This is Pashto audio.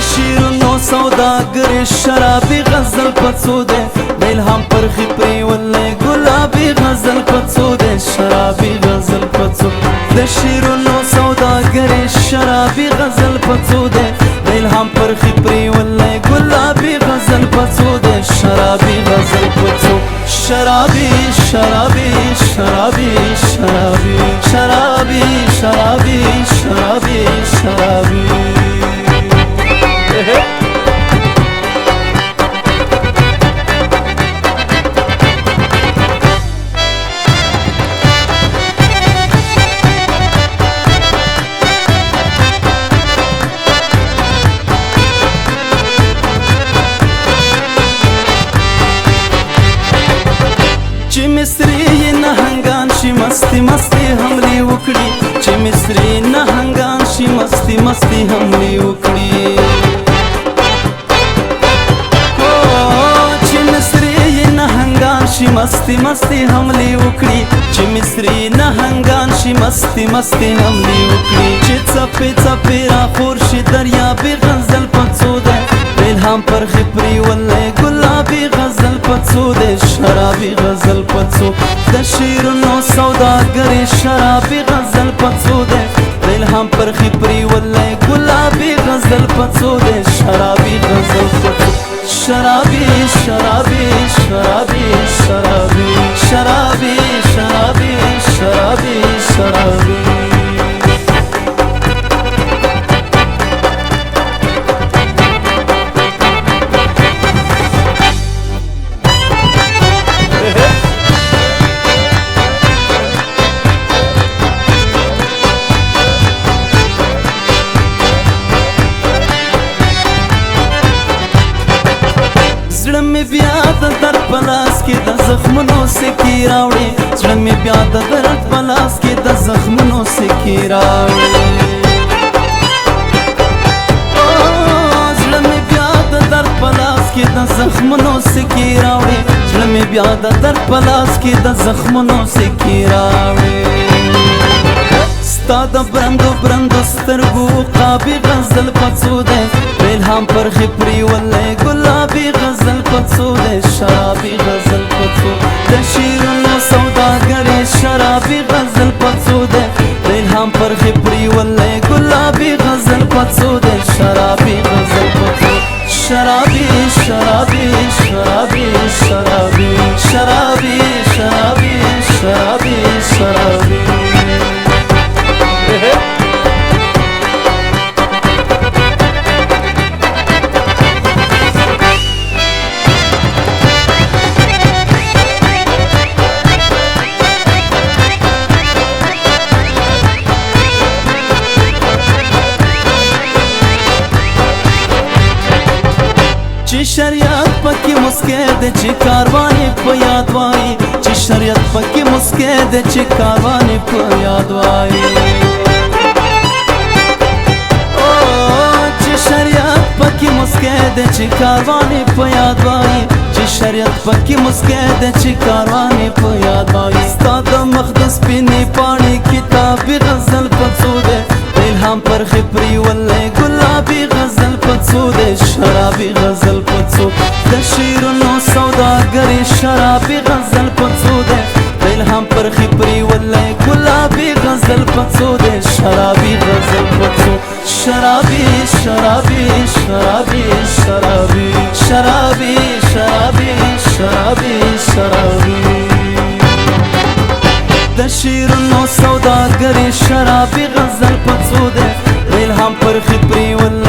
شیرونو سوداګر شرابي غزل پڅو ده د الهام پرخي پري ولې ګلابي غزل پڅو ده شرابي غزل پڅو د شیرونو سوداګر شرابي غزل پڅو ده د الهام پرخي پري ولې ګلابي غزل پڅو ده شرابي غزل پڅو شرابي شرابي شرابي شرابي شرابي شرابي شرابي شرابي چې مصری نهنګان شي مستی مستی حملې وکړي چې مصری نهنګان شي مستی مستی حملې وکړي چې مصری نهنګان شي مستی مستی حملې وکړي چې مصری نهنګان شي مستی مستی حملې وکړي چې څپې څپې راخور شي دریابي غزل پڅو ده الهام پرخي پري ولې ګلابي غزل پڅو ده شرابي غزل پڅو د شیرونو سوداګر شرابي غزل پڅو ده الهام پرخي پري ولې ګلابي غزل پڅو ده شرابي غزل پڅو شرابي شرابي شرابي شرابي شرابي شرابي شرابي شرابي زړه مې بیا د درد په لاس کې د زخمونو سکې راوړي زړه مې بیا د درد په لاس کې د زخمونو سکې راوړي زړه مې بیا د درد په لاس کې د زخمونو سکې راوړي زړه مې بیا د درد په لاس کې د زخمونو سکې راوړي ستا د برندو برندو سترګو قابي غزل پڅو ده الهام پرخي پري ولې ګلابي غزل پڅو ده شرابي غزل پڅو د شیرونو سوداګر شرابي غزل پڅو ده الهام پرخي پري ولې ګلابي غزل پڅو ده شرابي غزل پڅو شرابي شرابي شرابي شرابي شرابي شرابي شرابي شرابي چې شریعت پکې مسکې ده چې کاروانې په یاد وایي چې شریعت پکې مسکې ده چې کاروانې په یاد وایي چې شریعت پکې مسکې ده چې کاروانې په یاد وایي چې شریعت پکې مسکې ده چې کاروانې په یاد وایي ستا د مخ د سپینې پاڼې کتابي غزل پڅو ده الهام پرخي پري ولې ګلابي غزل پڅو ده شرابي غزل پڅو د شیرونو سوداګر شرابي غزل پڅو ده الهام پرخي پري ولې ګلابي غزل پڅو ده شرابي غزل پڅو شرابي شرابي شرابي شرابي شرابي شرابي شرابي شرابي د شیرونو سوداګر شرابي غزل پڅو ده الهام پرخي پري ولې